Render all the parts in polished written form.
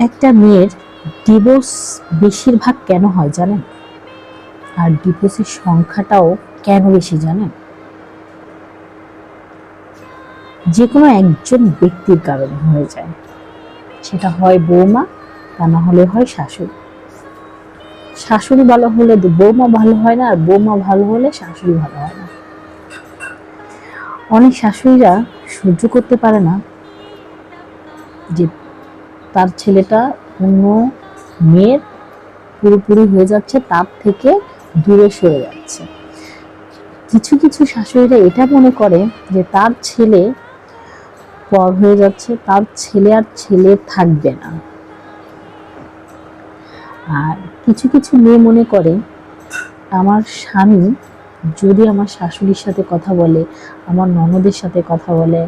একটা মেয়ের ডিভোর্স বেশিরভাগ কেন হয় জানেন? আর ডিভোর্সের সংখ্যাটাও কেন বেশি জানেন? যে কোনো একজন ব্যক্তির কারণে হয়ে যায়। সেটা হয় বৌমা, তা না হলে হয় শাশুড়ি। শাশুড়ি ভালো হলে বৌমা ভালো হয় না, আর বৌমা ভালো হলে শাশুড়ি ভালো হয় না। অনেক শাশুড়িরা সহ্য করতে পারে না যে তার ছেলেটা অন্য মেয়ের পুরোপুরি হয়ে যাচ্ছে, তার থেকে দূরে সরে যাচ্ছে। কিছু কিছু শাশুড়িরা এটা মনে করে যে তার ছেলে পর হয়ে যাচ্ছে, তার ছেলে আর ছেলে থাকবে না। আর কিছু কিছু মেয়ে মনে করে আমার স্বামী যদি আমার শাশুড়ির সাথে কথা বলে, আমার ননদের সাথে কথা বলে,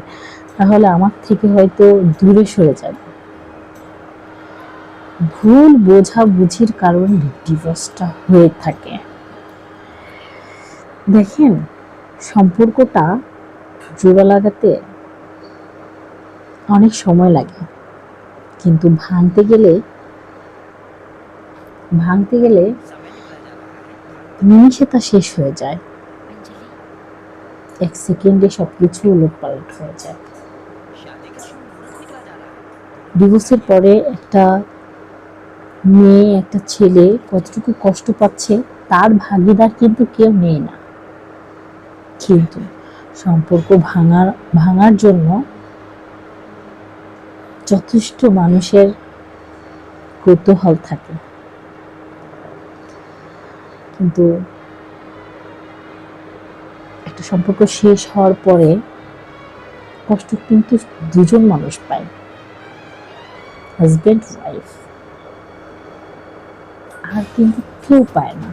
তাহলে আমার থেকে হয়তো দূরে সরে যাবে। ভুল বোঝাবুঝির কারণে ডিভোর্সটা হয়ে থাকে। দেখেন, সম্পর্কটা জোড়া লাগাতে অনেক সময় লাগে, কিন্তু ভাঙতে গেলে নিমিষে তা শেষ হয়ে যায়। এক সেকেন্ডে সবকিছু উলটপালট হয়ে যায়। ডিভোর্সের পরে একটা মেয়ে, একটা ছেলে কতটুকু কষ্ট পাচ্ছে তার ভাগিদার কিন্তু কেউ নেই না। কিন্তু সম্পর্ক ভাঙার জন্য যথেষ্ট মানুষের কৌতূহল থাকে, কিন্তু একটা সম্পর্ক শেষ হওয়ার পরে কষ্ট কিন্তু দুজন মানুষ পায়, হাজবেন্ড ওয়াইফ, আর কিন্তু কেউ পায় না।